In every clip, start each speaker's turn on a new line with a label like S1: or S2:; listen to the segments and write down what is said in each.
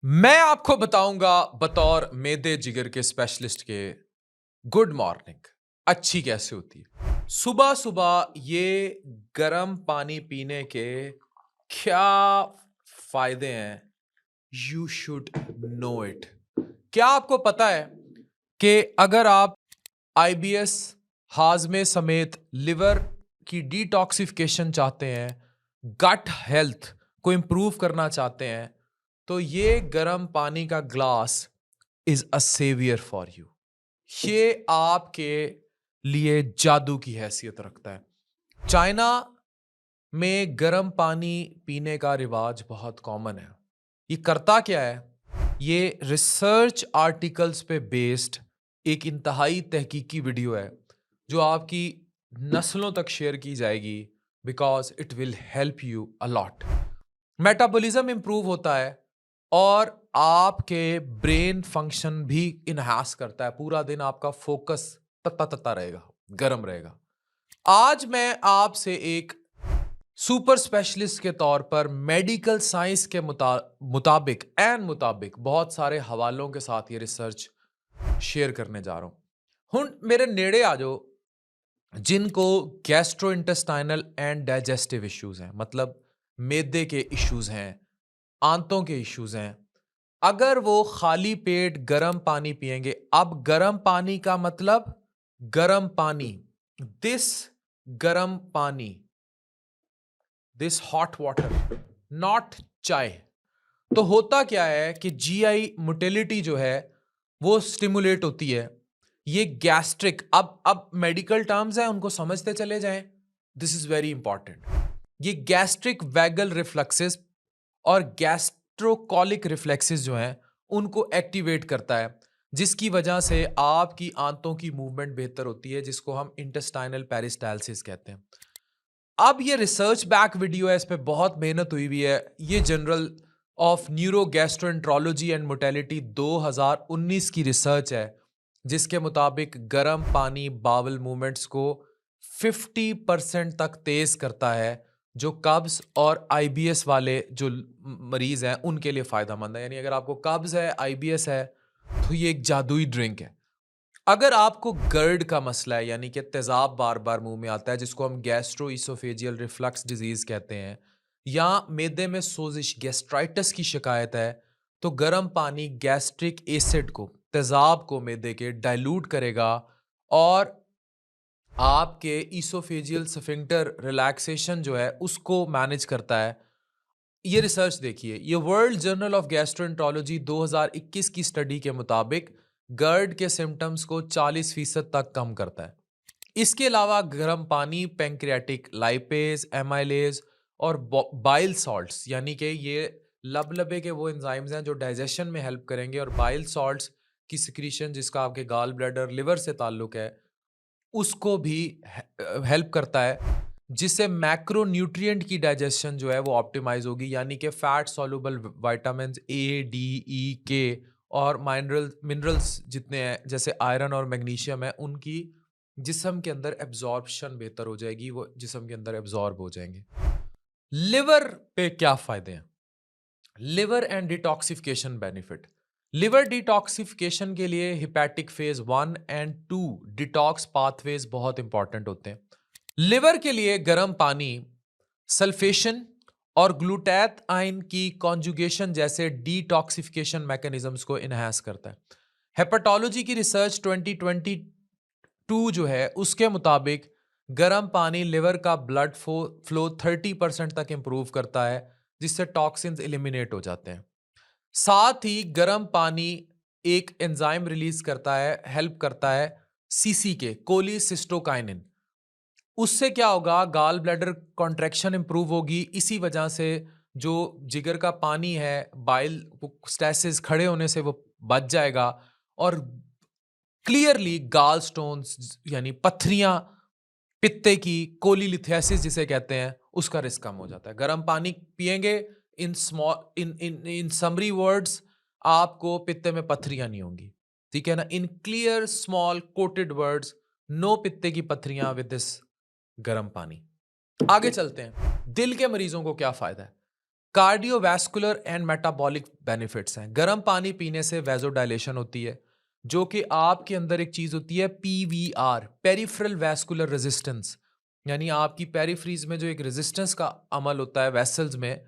S1: मैं आपको बताऊंगा बतौर मेदे जिगर के स्पेशलिस्ट के गुड मॉर्निंग अच्छी कैसे होती है। सुबह सुबह ये गर्म पानी पीने के क्या फायदे हैं, यू शुड नो इट। क्या आपको पता है कि अगर आप आईबीएस, हाजमे समेत लिवर की डिटॉक्सिफिकेशन चाहते हैं, गट हेल्थ को इंप्रूव करना चाहते हैं, तो ये गर्म पानी का glass is a saviour for you. ये आपके लिए जादू की हैसियत रखता है। चाइना में गर्म पानी पीने का रिवाज बहुत कॉमन है। ये करता क्या है? ये रिसर्च आर्टिकल्स पे बेस्ड एक इंतहाई तहकीकी वीडियो है जो आपकी नस्लों तक शेयर की जाएगी, because it will help you a lot. Metabolism improve होता है और आपके ब्रेन फंक्शन भी इनहांस करता है। पूरा दिन आपका फोकस तत्ता तत्ता रहेगा, गर्म रहेगा। आज मैं आपसे एक सुपर स्पेशलिस्ट के तौर पर मेडिकल साइंस के मुताबिक बहुत सारे हवालों के साथ ये रिसर्च शेयर करने जा रहा हूं। हुन मेरे नेड़े आ जाओ जिनको gastro intestinal and digestive issues हैं, मतलब मैदे के इश्यूज हैं, आंतों के इश्यूज हैं। अगर वो खाली पेट गर्म पानी पिएंगे, अब गर्म पानी का मतलब गर्म पानी, दिस गर्म पानी, दिस हॉट वाटर, नॉट चाय। तो होता क्या है कि जीआई मोटिलिटी जो है वो स्टिमुलेट होती है। ये गैस्ट्रिक, अब मेडिकल टर्म्स हैं, उनको समझते चले जाएं। This is very important. ये गैस्ट्रिक वैगल रिफ्लक्सेस और गैस्ट्रोकॉलिक रिफ्लेक्सेस जो हैं उनको एक्टिवेट करता है, जिसकी वजह से आपकी आंतों की मूवमेंट बेहतर होती है, जिसको हम इंटेस्टाइनल पेरिस्टालसिस कहते हैं। अब ये रिसर्च बैक वीडियो है, इस पे बहुत मेहनत हुई हुई है। ये journal of neuro gastroenterology and mortality 2019 की रिसर्च है, जिसके मुताबिक गर्म पानी बावल मूवमेंट्स को 50% तक तेज करता है, जो कब्ज और आईबीएस वाले जो मरीज हैं उनके लिए फायदेमंद है। यानी अगर आपको कब्ज है, आईबीएस है, तो ये एक जादुई ड्रिंक है। अगर आपको गर्ड का मसला है, यानी कि तेजाब बार बार मुंह में आता है, जिसको हम गैस्ट्रो इसोफेजियल रिफ्लक्स डिजीज कहते हैं, या मैदे में सोजिश गैस्ट्राइटिस की शिकायत है, तो गर्म पानी गैस्ट्रिक एसिड को, तेजाब को मैदे के डाइल्यूट करेगा और आपके इसोफेजियल स्फिंक्टर रिलैक्सेशन जो है उसको मैनेज करता है। ये रिसर्च देखिए, ये वर्ल्ड जर्नल ऑफ गैस्ट्रोएंट्रोलॉजी 2021 की स्टडी के मुताबिक गर्ड के सिम्टम्स को 40% तक कम करता है। इसके अलावा गर्म पानी पैंक्रियाटिक लाइपेज, एमाइलेज और बाइल सॉल्ट्स, यानी कि ये लबलबे के वो एंजाइम्स हैं जो डाइजेशन में हेल्प करेंगे, और बाइल सॉल्ट्स की सिक्रीशन जिसका आपके गाल ब्लैडर, लिवर से ताल्लुक है, उसको भी हेल्प करता है, जिससे मैक्रो न्यूट्रिएंट की डाइजेशन जो है वो ऑप्टिमाइज होगी। यानी कि fat soluble vitamin A, D, E, K और मिनरल्स जितने हैं, जैसे आयरन और मैग्नीशियम है, उनकी जिस्म के अंदर एब्जॉर्प्शन बेहतर हो जाएगी, वो जिस्म के अंदर एब्जॉर्ब हो जाएंगे। लिवर पे क्या फायदे हैं? Liver and detoxification benefit. Liver detoxification के लिए हिपैटिक फेज 1 और 2 डिटॉक्स पाथवेज बहुत इंपॉर्टेंट होते हैं। लिवर के लिए गर्म पानी सल्फेशन और ग्लूटैथ आयन की कॉन्जुगेशन जैसे डिटॉक्सिफिकेशन मैकेनिज्म्स को इनहांस करता है। हेपेटोलॉजी की रिसर्च 2022 जो है उसके मुताबिक गर्म पानी लिवर का ब्लड फ्लो 30% तक इंप्रूव करता है, जिससे टॉक्सिन्स एलिमिनेट हो जाते हैं। साथ ही गर्म पानी एक एंजाइम रिलीज करता है, हेल्प करता है सीसी के, कोलिसिस्टोकाइनिन। उससे क्या होगा? गाल ब्लैडर कॉन्ट्रैक्शन इंप्रूव होगी। इसी वजह से जो जिगर का पानी है, बाइल स्टैसिस खड़े होने से वो बच जाएगा, और क्लियरली गाल स्टोन्स यानी पत्थरियां, पित्ते की कोलीलिथियासिस जिसे कहते हैं, उसका रिस्क कम हो जाता है। गर्म पानी पिएंगे, in small in summary words, आपको पित्ते में पत्थरियां नहीं होंगी। ठीक है ना? In clear small coated words, no पित्ते की पत्थरियां विद दिस गर्म पानी। आगे चलते हैं, दिल के मरीजों को क्या फायदा है? कार्डियोवैस्कुलर एंड मेटाबॉलिक बेनिफिट्स हैं। गर्म पानी पीने से वेजोडाइलेशन होती है, जो कि आपके अंदर एक चीज होती है पीवीआर, पेरिफेरल वैस्कुलर रेजिस्टेंस, यानी आपकी पेरिफ्रीज में जो एक रेजिस्टेंस का अमल होता है वेसल्स में,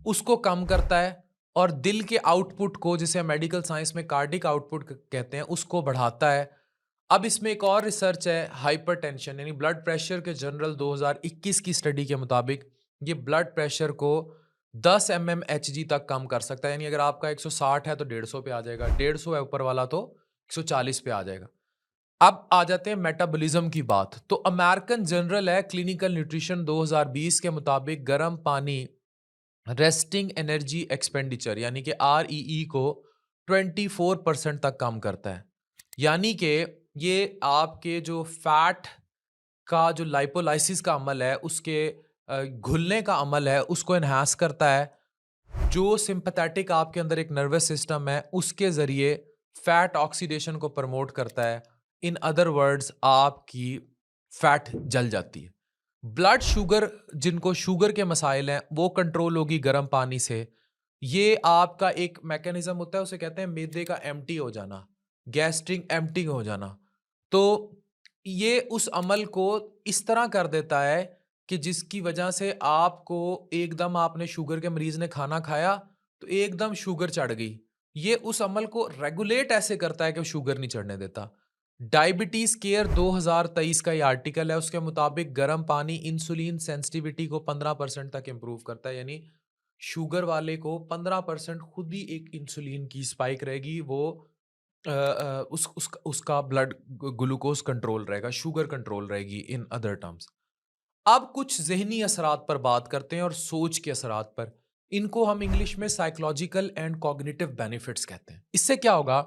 S1: उसको कम करता है और दिल के आउटपुट को, जिसे मेडिकल साइंस में कार्डिक आउटपुट कहते हैं, उसको बढ़ाता है। अब इसमें एक और रिसर्च है, हाइपरटेंशन यानी ब्लड प्रेशर के जर्नल 2021 की स्टडी के मुताबिक ये ब्लड प्रेशर को 10 mmHg तक कम कर सकता है। यानी अगर आपका 160 है तो 150 पे आ जाएगा, 150 है ऊपर वाला तो 140 पे आ जाएगा। अब आ जाते हैं मेटाबॉलिज्म की बात। तो अमेरिकन जर्नल है क्लिनिकल न्यूट्रिशन 2020 के मुताबिक गर्म पानी रेस्टिंग एनर्जी एक्सपेंडिचर यानी कि REE को 24% तक कम करता है। यानी कि ये आपके जो फैट का जो लाइपोलाइसिस का अमल है, उसके घुलने का अमल है, उसको एनहांस करता है। जो सिंपैथेटिक आपके अंदर एक नर्वस सिस्टम है, उसके जरिए फैट ऑक्सीडेशन को प्रमोट करता है। इन अदर वर्ड्स, आपकी फैट जल जाती है। ब्लड शुगर, जिनको शुगर के मसाइल हैं, वो कंट्रोल होगी गर्म पानी से। ये आपका एक मैकेनिज्म होता है, उसे कहते हैं मैदे का एम्प्टी हो जाना, गैस्ट्रिक एम्प्टी हो जाना। तो ये उस अमल को इस तरह कर देता है कि जिसकी वजह से आपको एकदम, आपने शुगर के मरीज ने खाना खाया तो एकदम शुगर चढ़ गई। ये उस अमल को रेगुलेट ऐसे करता है कि शुगर नहीं चढ़ने देता। डायबिटीज केयर 2023 का ये आर्टिकल है, उसके मुताबिक गर्म पानी इंसुलिन सेंसिटिविटी को 15% तक इंप्रूव करता है। यानी शुगर वाले को 15% खुद ही एक इंसुलिन की स्पाइक रहेगी, वो उसका ब्लड ग्लूकोज कंट्रोल रहेगा, शुगर कंट्रोल रहेगी, इन अदर टर्म्स। अब कुछ ज़हनी असरात पर बात करते हैं और सोच के असरात पर। इनको हम इंग्लिश में साइकोलॉजिकल एंड कॉग्निटिव बेनिफिट्स कहते हैं। इससे क्या होगा?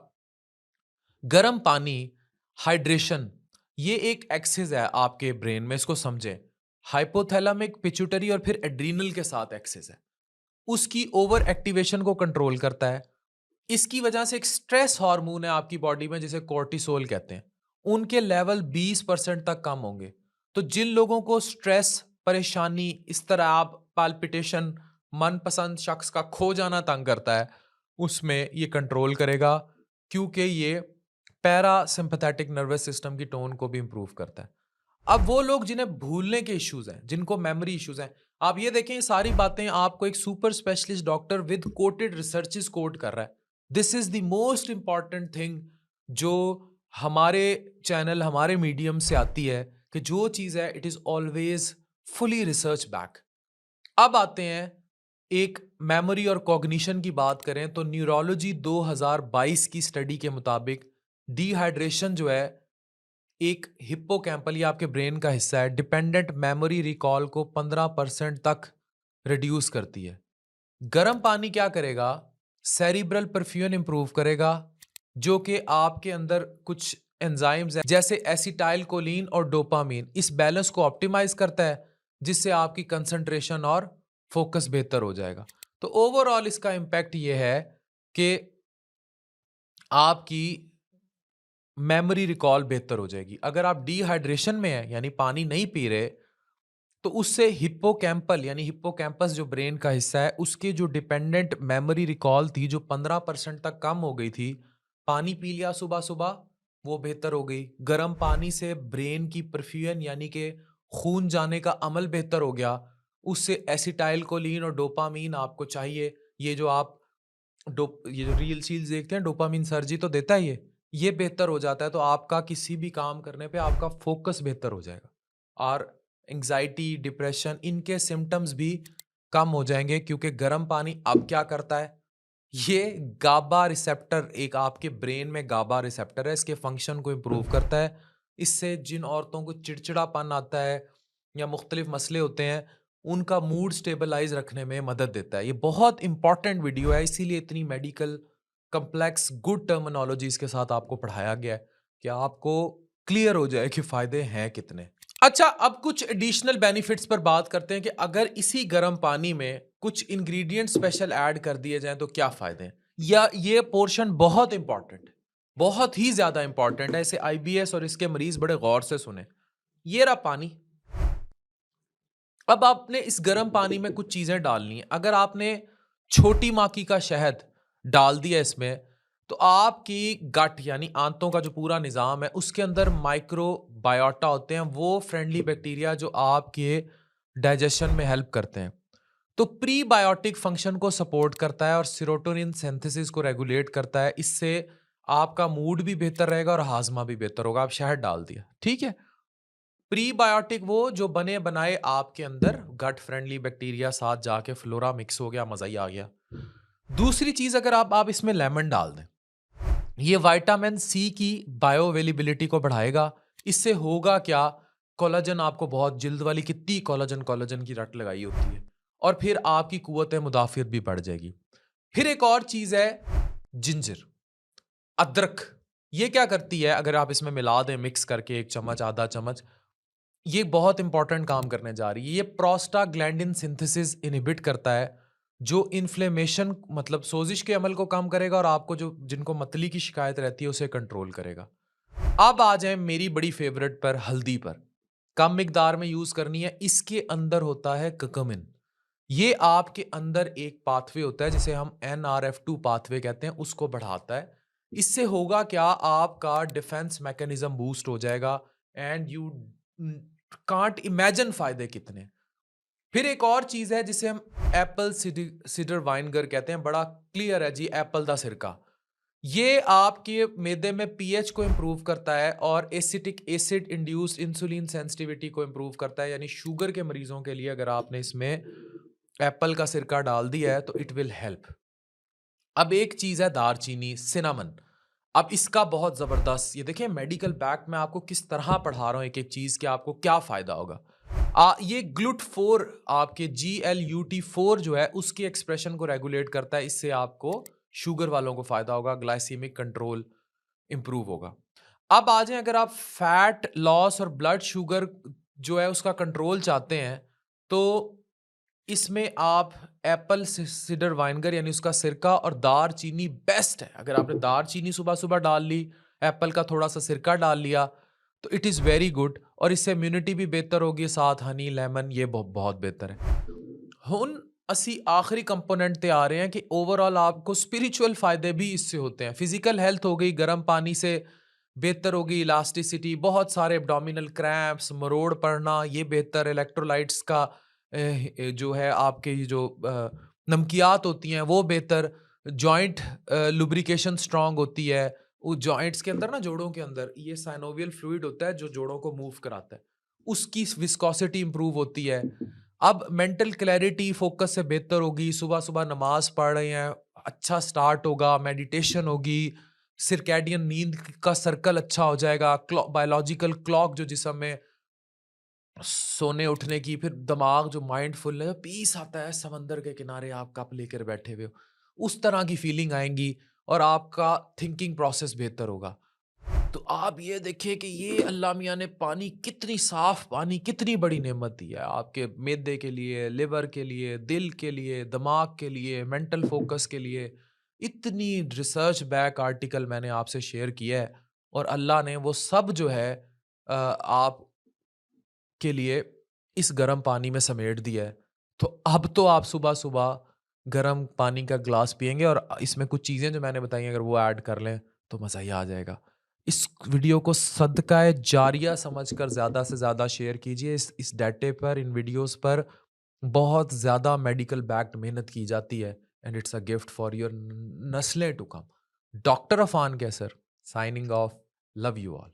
S1: गर्म पानी, हाइड्रेशन, ये एक एक्सेस है आपके ब्रेन में, इसको समझें। हाइपोथैलेमिक, पिट्यूटरी और फिर एड्रीनल के साथ एक्सेस है। उसकी ओवर एक्टिवेशन को कंट्रोल करता है। इसकी वजह से एक स्ट्रेस हार्मोन है आपकी बॉडी में, जिसे कोर्टिसोल कहते हैं, उनके लेवल 20% तक कम होंगे। तो जिन लोगों को स्ट्रेस, परेशानी, इस तरह आप पाल्पिटेशन, मनपसंद शख्स का खो जाना तंग करता है, उसमें ये कंट्रोल करेगा, क्योंकि ये पैरासिम्पैथेटिक नर्वस सिस्टम की टोन को भी इंप्रूव करता है। अब वो लोग जिन्हें भूलने के इश्यूज हैं, जिनको मेमोरी इश्यूज हैं, आप ये देखें, ये सारी बातें आपको एक super specialist doctor with quoted researches quote कर रहा है। This is the most important thing जो हमारे चैनल, हमारे मीडियम से आती है, कि जो चीज़ है it is always fully research back. अब आते हैं, एक मेमोरी और कॉग्निशन की बात करें तो न्यूरोलॉजी 2022 की स्टडी के मुताबिक डिहाइड्रेशन जो है, एक हिप्पोकैम्पल, ये आपके ब्रेन का हिस्सा है, डिपेंडेंट मेमोरी रिकॉल को 15% तक रिड्यूस करती है। गर्म पानी क्या करेगा? सेरिब्रल परफ्यूजन इंप्रूव करेगा, जो कि आपके अंदर कुछ एंजाइम्स हैं जैसे एसिटाइल कोलिन और डोपामीन, इस बैलेंस को ऑप्टिमाइज करता है, जिससे आपकी कंसंट्रेशन और फोकस बेहतर हो जाएगा। तो ओवरऑल इसका इम्पैक्ट ये है कि आपकी मेमोरी रिकॉल बेहतर हो जाएगी। अगर आप डिहाइड्रेशन में हैं, यानी पानी नहीं पी रहे, तो उससे हिप्पोकैम्पल, यानी हिप्पोकैम्पस जो ब्रेन का हिस्सा है, उसके जो डिपेंडेंट मेमोरी रिकॉल थी, जो 15% तक कम हो गई थी, पानी पी लिया सुबह सुबह, वो बेहतर हो गई। गर्म पानी से ब्रेन की परफ्यूजन, यानी कि खून जाने का अमल बेहतर हो गया। उससे एसिटाइल कोलिन और डोपामीन आपको चाहिए, ये जो आप ये जो रील शील्स देखते हैं, डोपामीन सर्जी तो देता है ये बेहतर हो जाता है। तो आपका किसी भी काम करने पे आपका फोकस बेहतर हो जाएगा, और एंग्जाइटी, डिप्रेशन, इनके सिम्टम्स भी कम हो जाएंगे, क्योंकि गर्म पानी अब क्या करता है, ये गाबा रिसेप्टर, एक आपके ब्रेन में गाबा रिसेप्टर है, इसके फंक्शन को इम्प्रूव करता है। इससे जिन औरतों को चिड़चिड़ापन आता है या मुख्तलिफ मसले होते हैं, उनका मूड स्टेबलाइज रखने में मदद देता है। ये बहुत इंपॉर्टेंट वीडियो है, इसीलिए इतनी मेडिकल कंप्लेक्स गुड टर्मिनोलॉजीज के साथ आपको पढ़ाया गया है, कि आपको क्लियर हो जाए कि फायदे हैं कितने। अच्छा, अब कुछ एडिशनल बेनिफिट्स पर बात करते हैं कि अगर इसी गर्म पानी में कुछ इंग्रेडिएंट स्पेशल ऐड कर दिए जाएं तो क्या फायदे हैं। या ये पोर्शन बहुत इंपॉर्टेंट, बहुत ही ज्यादा इंपॉर्टेंट है, इसे IBS और इसके मरीज बड़े गौर से सुने। ये रहा पानी, अब आपने इस गर्म पानी में कुछ चीज़ें डालनी है। अगर आपने छोटी माकी का शहद डाल दिया इसमें, तो आपकी गट यानी आंतों का जो पूरा निज़ाम है, उसके अंदर माइक्रोबायोटा होते हैं, वो फ्रेंडली बैक्टीरिया जो आपके डाइजेशन में हेल्प करते हैं। तो प्रीबायोटिक फंक्शन को सपोर्ट करता है और सेरोटोनिन सिंथेसिस को रेगुलेट करता है। इससे आपका मूड भी बेहतर रहेगा और हाजमा भी बेहतर होगा। आप शहद डाल दिया, ठीक है। प्रीबायोटिक वो जो बने बनाए आपके अंदर गट फ्रेंडली बैक्टीरिया साथ जाके फ्लोरा मिक्स हो गया, मजा ही आ गया। दूसरी चीज, अगर आप इसमें लेमन डाल दें, ये विटामिन सी की बायो अवेलेबिलिटी को बढ़ाएगा। इससे होगा क्या, कोलाजन आपको बहुत, जल्द वाली कितनी कोलाजन कोलाजन की रट लगाई होती है, और फिर आपकी कुव्वत मुदाफियत भी बढ़ जाएगी। फिर एक और चीज है जिंजर, अदरक। ये क्या करती है, अगर आप इसमें मिला दें मिक्स करके 1 चम्मच आधा चम्मच, ये बहुत इंपॉर्टेंट काम करने जा रही है। ये प्रोस्टाग्लैंडिन सिंथेसिस इनहिबिट करता है, जो इन्फ्लेमेशन मतलब सोजिश के अमल को कम करेगा और आपको जो जिनको मतली की शिकायत रहती है उसे कंट्रोल करेगा। अब आ जाए मेरी बड़ी फेवरेट पर, हल्दी पर। कम मिकदार में यूज करनी है। इसके अंदर होता है कर्कुमिन। ये आपके अंदर एक पाथवे होता है जिसे हम NRF2 पाथवे कहते हैं, उसको बढ़ाता है। इससे होगा क्या, आपका डिफेंस मैकेनिज्म बूस्ट हो जाएगा एंड यू कांट इमेजिन फायदे कितने। फिर एक और चीज है जिसे हम एप्पल सिडर वाइनगर कहते हैं, बड़ा क्लियर है जी, एप्पल दा सिरका। ये आपके मैदे में पीएच को इंप्रूव करता है और acetic acid induced insulin sensitivity को इंप्रूव करता है। यानी शुगर के मरीजों के लिए अगर आपने इसमें एप्पल का सिरका डाल दिया है तो इट विल हेल्प। अब एक चीज है दारचीनी, सिनामन। अब इसका बहुत जबरदस्त, ये देखिए मेडिकल बैक में आपको किस तरह पढ़ा रहा हूं एक एक चीज के आपको क्या फायदा होगा। ये GLUT4, आपके GLUT4 जो है उसकी एक्सप्रेशन को रेगुलेट करता है। इससे आपको शुगर वालों को फायदा होगा, ग्लाइसीमिक कंट्रोल इंप्रूव होगा। अब आ जाए, अगर आप फैट लॉस और ब्लड शुगर जो है उसका कंट्रोल चाहते हैं, तो इसमें आप एप्पल सिडर वाइनगर यानी उसका सिरका और दार चीनी बेस्ट है। अगर आपने दार चीनी सुबह सुबह डाल ली, एप्पल का थोड़ा सा सिरका डाल लिया, तो इट इज़ वेरी गुड, और इससे इम्यूनिटी भी बेहतर होगी। साथ हनी लेमन ये बहुत बेहतर है। हुन असी आखिरी कंपोनेंट ते आ रहे हैं कि ओवरऑल आपको स्पिरिचुअल फायदे भी इससे होते हैं। फिजिकल हेल्थ हो गई, गर्म पानी से बेहतर होगी इलास्टिसिटी, बहुत सारे एब्डोमिनल क्रैम्प्स, मरोड़ पड़ना ये बेहतर, इलेक्ट्रोलाइट्स का जो है आपके ये जो नमकियात होती हैं वो बेहतर, जॉइंट लुब्रिकेशन स्ट्रांग होती है। वो जॉइंट्स के अंदर ना, जोड़ों के अंदर ये साइनोवियल फ्लूइड होता है जो जोड़ों को मूव कराता है, उसकी विस्कोसिटी इंप्रूव होती है। अब मेंटल क्लैरिटी, फोकस से बेहतर होगी। सुबह सुबह नमाज पढ़ रहे हैं, अच्छा स्टार्ट होगा, मेडिटेशन होगी, सिरकैडियन नींद का सर्कल अच्छा हो जाएगा, बायोलॉजिकल क्लॉक जो जिस्म में सोने उठने की, फिर दिमाग जो माइंडफुल है, पीस आता है, समंदर के किनारे आप कप लेकर बैठे हुए हो, उस तरह की फीलिंग आएंगी और आपका थिंकिंग प्रोसेस बेहतर होगा। तो आप ये देखिए कि ये अल्लाह मियाँ ने पानी, कितनी साफ पानी, कितनी बड़ी नेमत दी है आपके मैदे के लिए, लिवर के लिए, दिल के लिए, दिमाग के लिए, मेंटल फोकस के लिए। इतनी रिसर्च बैक आर्टिकल मैंने आपसे शेयर किया है, और अल्लाह ने वो सब जो है आप के लिए इस गर्म पानी में समेट दिया है। तो अब तो आप सुबह-सुबह गर्म पानी का ग्लास पिएँगे, और इसमें कुछ चीज़ें जो मैंने बताई हैं अगर वो ऐड कर लें तो मज़ा ही आ जाएगा। इस वीडियो को सदका जारिया समझकर ज़्यादा से ज़्यादा शेयर कीजिए। इस डाटे पर, इन वीडियोज़ पर बहुत ज़्यादा मेडिकल बैक्ड मेहनत की जाती है, and it's a gift for your नस्लें to come. Doctor Afan Kaiser signing off. Love you all.